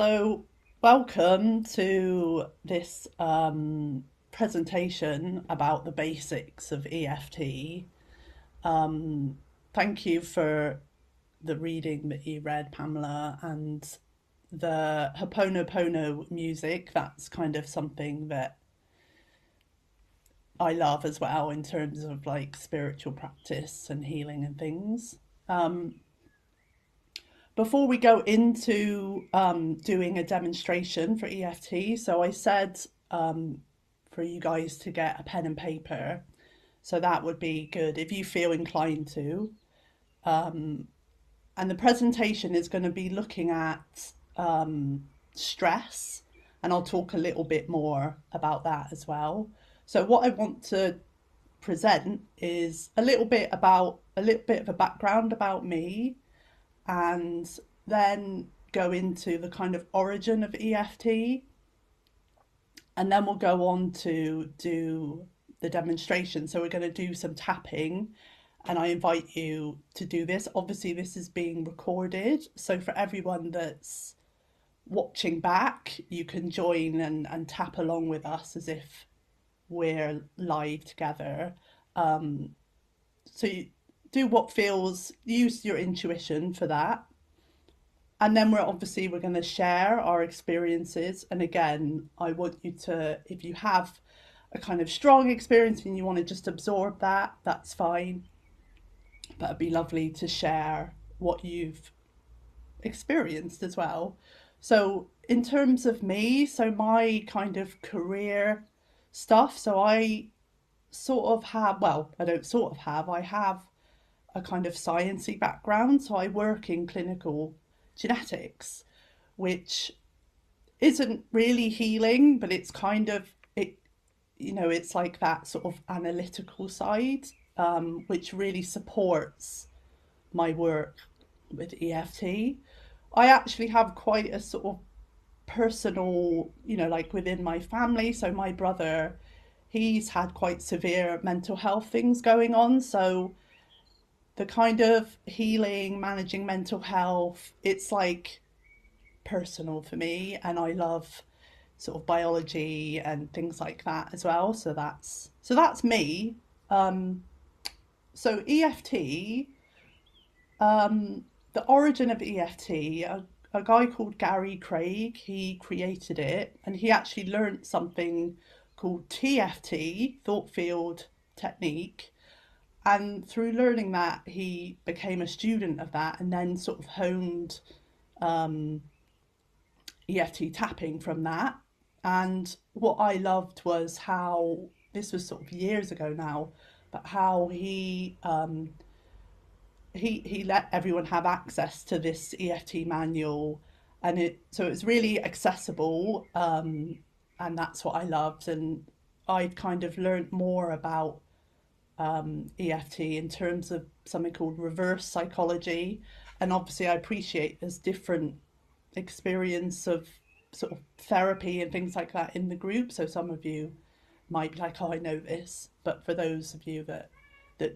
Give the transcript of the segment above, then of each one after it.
So, welcome to this presentation about the basics of EFT. Thank you for the reading that you read, Pamela, and the Ho'oponopono music. That's kind of something that I love as well in terms of like spiritual practice and healing and things. Um, Before we go into doing a demonstration for EFT, so I said for you guys to get a pen and paper. So that would be good if you feel inclined to. And the presentation is going to be looking at stress, and I'll talk a little bit more about that as well. So what I want to present is a little bit of a background about me, and then go into the kind of origin of EFT, and then we'll go on to do the demonstration. So we're going to do some tapping, and I invite you to do this. Obviously, this is being recorded, so for everyone that's watching back, you can join and tap along with us as if we're live together. So you do what feels, use your intuition for that. And then we're going to share our experiences. And again, I want you to, if you have a kind of strong experience and you want to just absorb that, that's fine. But it'd be lovely to share what you've experienced as well. So in terms of me, so my kind of career stuff, so I sort of have, well, I don't sort of have, I have a kind of sciencey background. So I work in clinical genetics, which isn't really healing, but it's kind of it, it's like that sort of analytical side, which really supports my work with EFT. I actually have quite a sort of personal, like within my family. So my brother, he's had quite severe mental health things going on. So the kind of healing, managing mental health, it's like personal for me, and I love sort of biology and things like that as well. So that's me. So EFT, the origin of EFT, a guy called Gary Craig, he created it, and he actually learnt something called TFT, thought field technique. And through learning that, he became a student of that and then sort of honed EFT tapping from that. And what I loved was how, this was sort of years ago now, but how he let everyone have access to this EFT manual, and so it's really accessible, and that's what I loved. And I kind of learned more about EFT in terms of something called reverse psychology. And obviously I appreciate there's different experience of sort of therapy and things like that in the group. So some of you might be like, oh, I know this. But for those of you that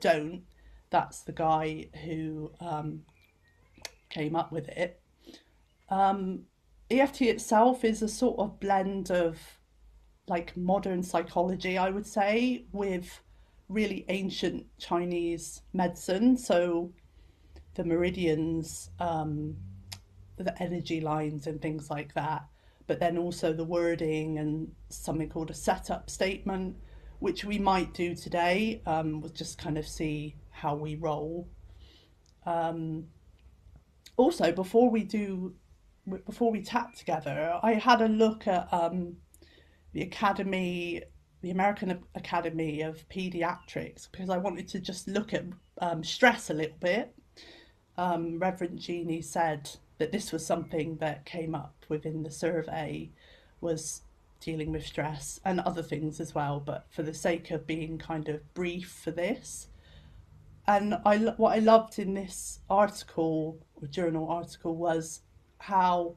don't, that's the guy who came up with it. EFT itself is a sort of blend of like modern psychology, I would say, with really ancient Chinese medicine. So the meridians, the energy lines and things like that. But then also the wording and something called a setup statement, which we might do today. We'll just kind of see how we roll. Also, before we tap together, I had a look at the Academy, the American Academy of Pediatrics, because I wanted to just look at stress a little bit. Reverend Jeannie said that this was something that came up within the survey, was dealing with stress and other things as well, but for the sake of being kind of brief for this. And what I loved in this article, or journal article, was how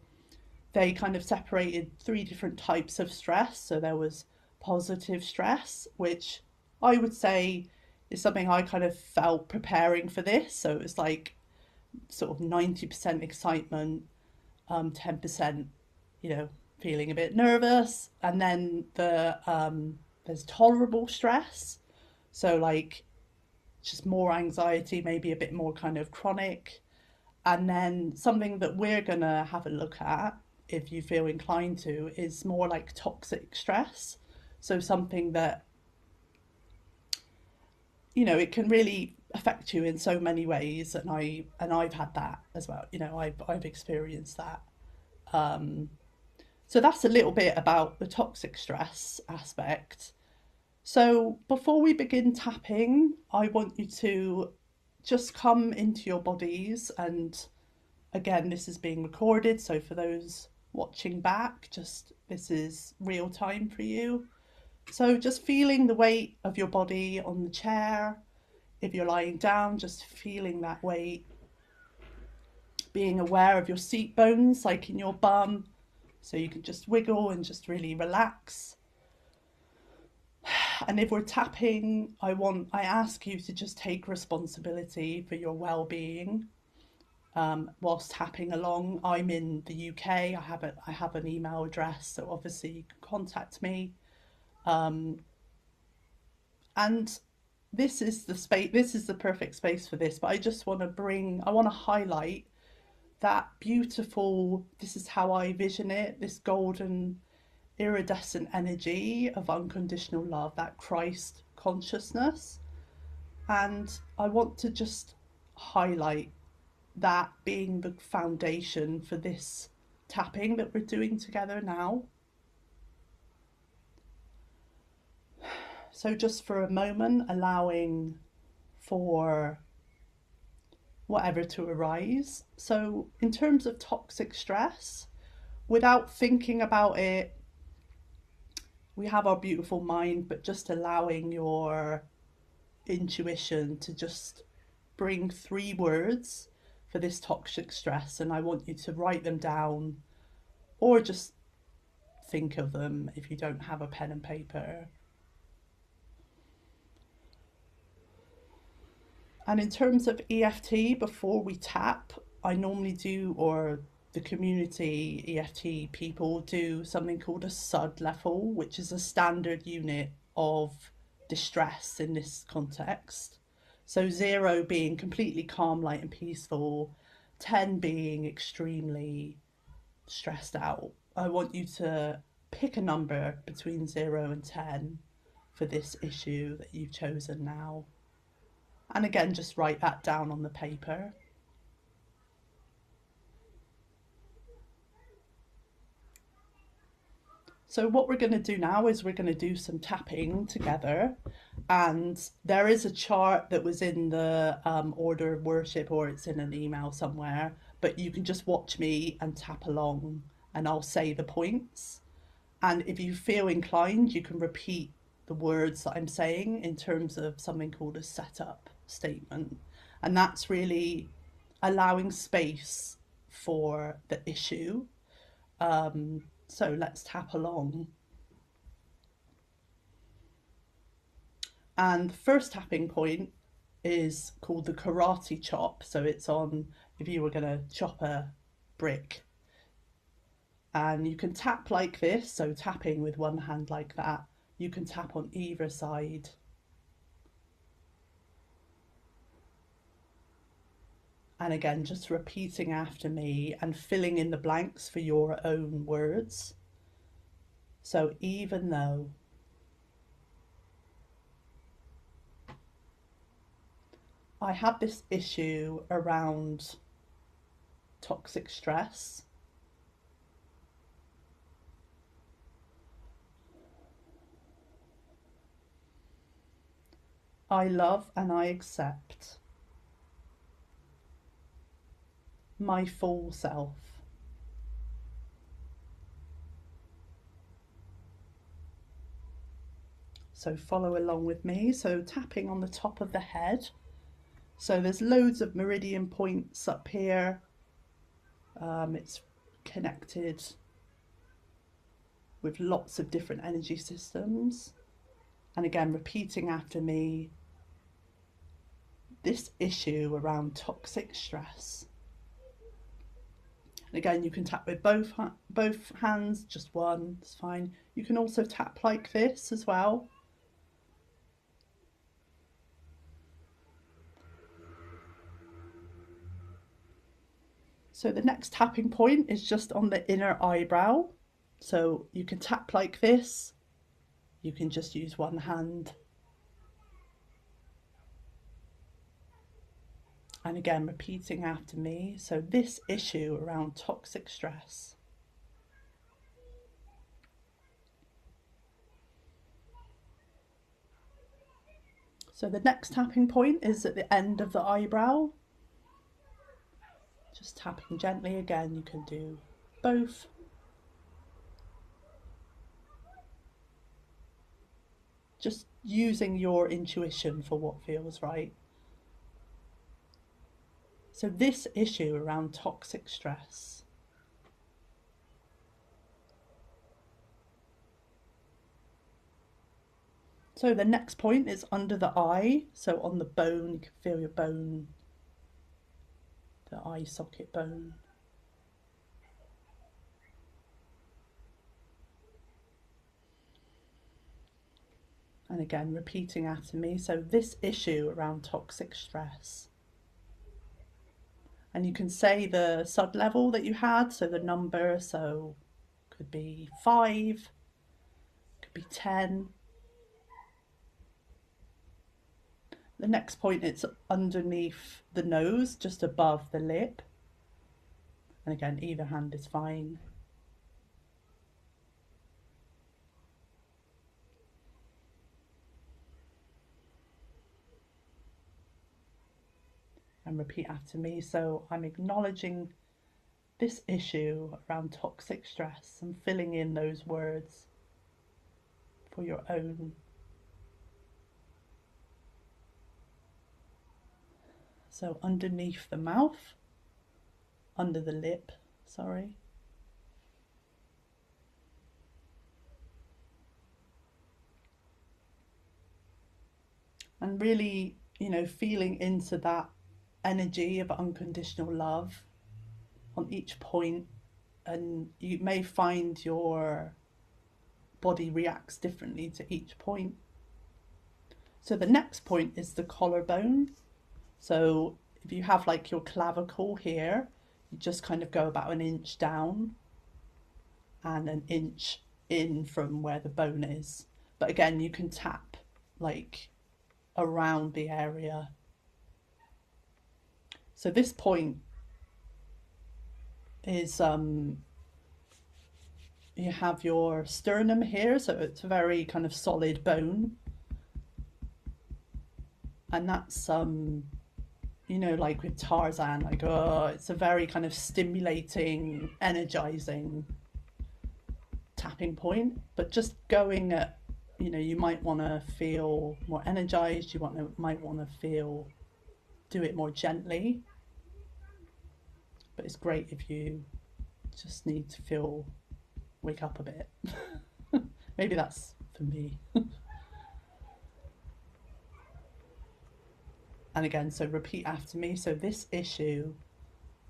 they kind of separated three different types of stress. So there was positive stress, which I would say is something I kind of felt preparing for this. So it was like sort of 90% excitement, 10% you know, feeling a bit nervous. And then there's tolerable stress. So like just more anxiety, maybe a bit more kind of chronic. And then something that we're going to have a look at, if you feel inclined to, is more like toxic stress. So something that, you know, it can really affect you in so many ways. And I've had that as well. You know, I've experienced that. Um, so that's a little bit about the toxic stress aspect. So before we begin tapping, I want you to just come into your bodies. And again, this is being recorded, so for those watching back, just this is real time for you. So just feeling the weight of your body on the chair. If you're lying down, just feeling that weight. Being aware of your seat bones, like in your bum, so you can just wiggle and just really relax. And if we're tapping, I ask you to just take responsibility for your well-being. Whilst tapping along, I'm in the UK. I have an email address, so obviously you can contact me. Um, and this is the space. This is the perfect space for this. But I want to highlight that beautiful. This is how I vision it. This golden, iridescent energy of unconditional love. That Christ consciousness. And I want to just highlight that being the foundation for this tapping that we're doing together now. So, just for a moment, allowing for whatever to arise. So, in terms of toxic stress, without thinking about it, we have our beautiful mind, but just allowing your intuition to just bring 3 words for this toxic stress. And I want you to write them down or just think of them if you don't have a pen and paper. And in terms of EFT, before we tap, I normally do, or the community EFT people do something called a SUD level, which is a standard unit of distress in this context. So 0 being completely calm, light, and peaceful, 10 being extremely stressed out. I want you to pick a number between 0 and 10 for this issue that you've chosen now. And again, just write that down on the paper. So what we're going to do now is we're going to do some tapping together. And there is a chart that was in the order of worship, or it's in an email somewhere, but you can just watch me and tap along and I'll say the points. And if you feel inclined, you can repeat the words that I'm saying in terms of something called a setup statement. And that's really allowing space for the issue. So let's tap along. And the first tapping point is called the karate chop. So it's on, if you were going to chop a brick. And you can tap like this, so tapping with one hand like that. You can tap on either side. And again, just repeating after me and filling in the blanks for your own words. So even though I have this issue around toxic stress, I love and I accept my full self. So follow along with me. So tapping on the top of the head. So there's loads of meridian points up here. It's connected with lots of different energy systems. And again, repeating after me, this issue around toxic stress. And again, you can tap with both hands, just one, it's fine. You can also tap like this as well. So the next tapping point is just on the inner eyebrow. So you can tap like this. You can just use one hand. And again, repeating after me. So this issue around toxic stress. So the next tapping point is at the end of the eyebrow. Just tapping gently again. You can do both. Just using your intuition for what feels right. So this issue around toxic stress. So the next point is under the eye. So on the bone, you can feel your bone, the eye socket bone. And again, repeating after me. So this issue around toxic stress. And you can say the sub level that you had, so the number, so could be 5, could be 10. The next point, it's underneath the nose, just above the lip. And again, either hand is fine. And repeat after me. So I'm acknowledging this issue around toxic stress and filling in those words for your own. So underneath the mouth, under the lip, sorry. And really, feeling into that energy of unconditional love on each point, and you may find your body reacts differently to each point. So the next point is the collarbone. So if you have like your clavicle here, you just kind of go about an inch down and an inch in from where the bone is. But again, you can tap like around the area. So this point is you have your sternum here, so it's a very kind of solid bone, and that's like with Tarzan, like, oh, it's a very kind of stimulating, energizing tapping point. But just going at, you might want to feel more energized, might want to do it more gently. But it's great if you just need to wake up a bit. Maybe that's for me. And again, so repeat after me. So this issue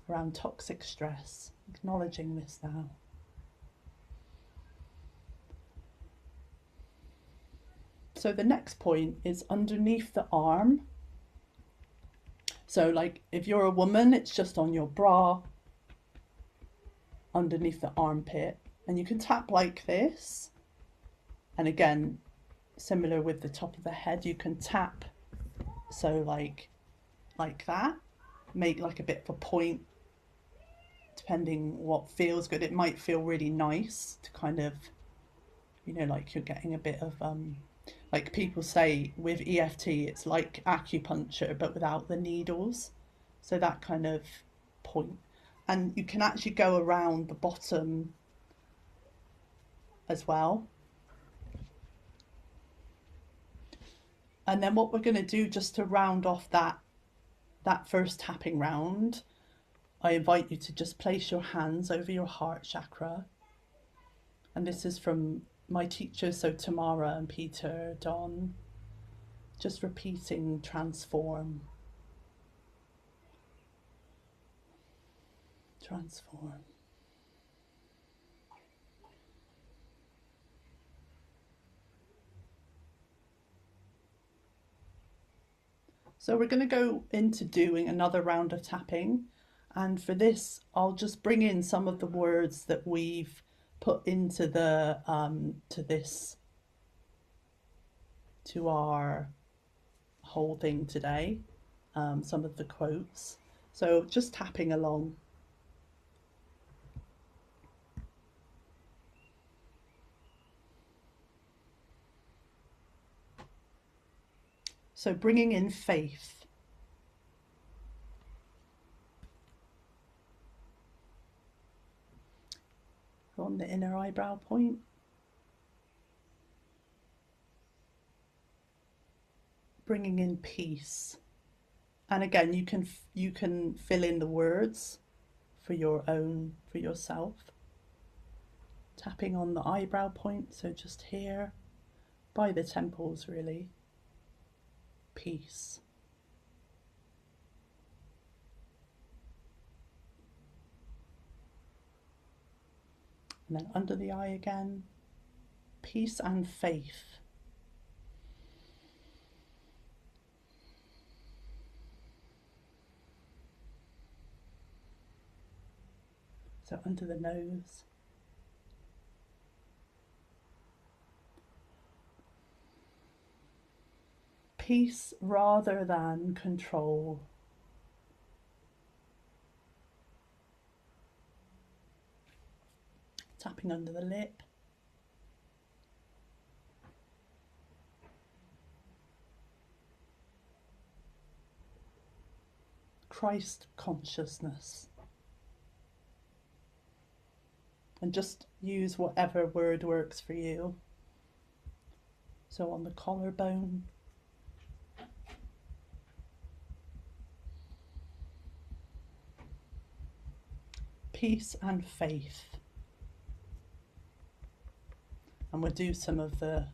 around toxic stress, acknowledging this now. So the next point is underneath the arm. So like if you're a woman, it's just on your bra, underneath the armpit, and you can tap like this. And again, similar with the top of the head, you can tap, so like that, make like a bit of a point, depending what feels good. It might feel really nice to kind of, like you're getting a bit of like people say with EFT, it's like acupuncture, but without the needles. So that kind of point. And you can actually go around the bottom as well. And then what we're going to do, just to round off that first tapping round, I invite you to just place your hands over your heart chakra. And this is from my teachers, so Tamara and Peter, Don, just repeating transform. Transform. So we're going to go into doing another round of tapping. And for this, I'll just bring in some of the words that we've put into the to our whole thing today. Some of the quotes. So just tapping along. So bringing in faith. On the inner eyebrow point. Bringing in peace. And again, you can fill in the words for yourself. Tapping on the eyebrow point, so just here by the temples, really. Peace. And then under the eye again, peace and faith. So under the nose. Peace rather than control. Tapping under the lip. Christ consciousness. And just use whatever word works for you. So on the collarbone. Peace and faith. And we'll do some of the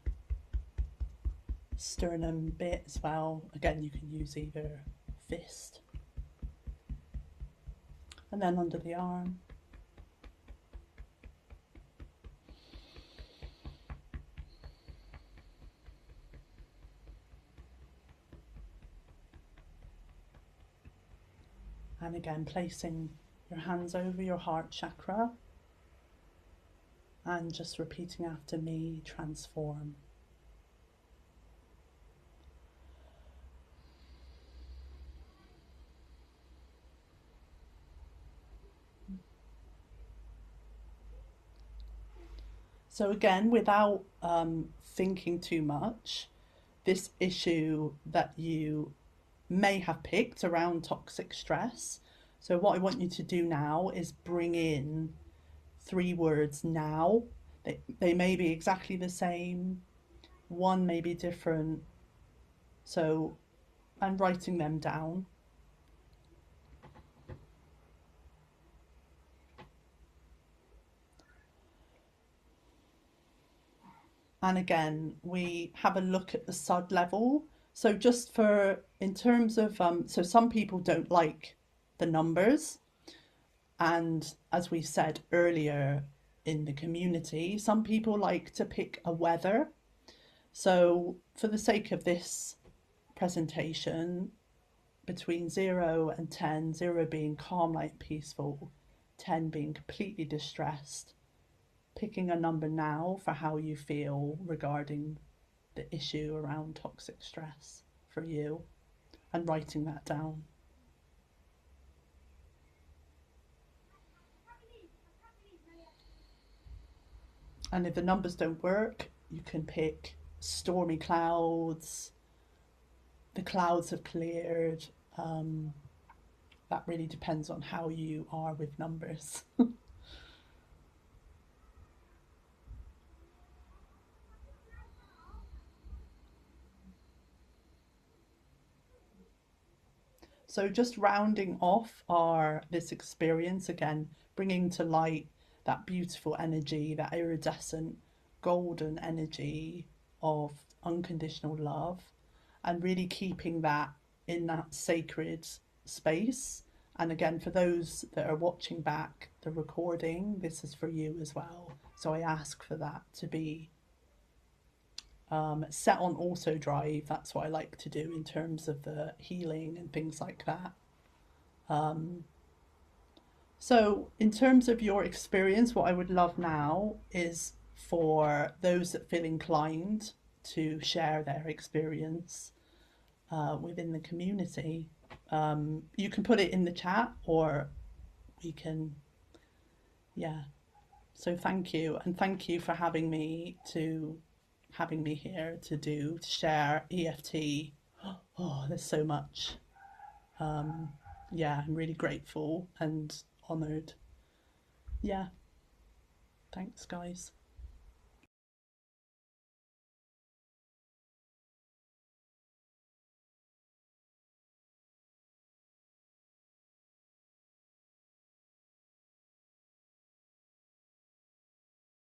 sternum bit as well. Again, you can use either fist. And then under the arm. And again, placing your hands over your heart chakra. And just repeating after me, transform. So again, without thinking too much, this issue that you may have picked around toxic stress. So what I want you to do now is bring in 3 words now. They may be exactly the same, one may be different. So, and writing them down. And again, we have a look at the SUD level. So just for, in terms of, so some people don't like the numbers. And as we said earlier in the community, some people like to pick a weather. So for the sake of this presentation, between 0 and 10, 0 being calm, light, peaceful, 10 being completely distressed, picking a number now for how you feel regarding the issue around toxic stress for you and writing that down. And if the numbers don't work, you can pick stormy clouds, the clouds have cleared. That really depends on how you are with numbers. So just rounding off this experience again, bringing to light that beautiful energy, that iridescent golden energy of unconditional love, and really keeping that in that sacred space And again, for those that are watching back the recording, this is for you as well. So I ask for that to be set on auto drive. That's what I like to do in terms of the healing and things like that. So, in terms of your experience, what I would love now is for those that feel inclined to share their experience within the community. You can put it in the chat, or we can, yeah. So thank you, and thank you for having me here to share EFT. Oh, there's so much. Yeah, I'm really grateful and honoured. Yeah, thanks, guys.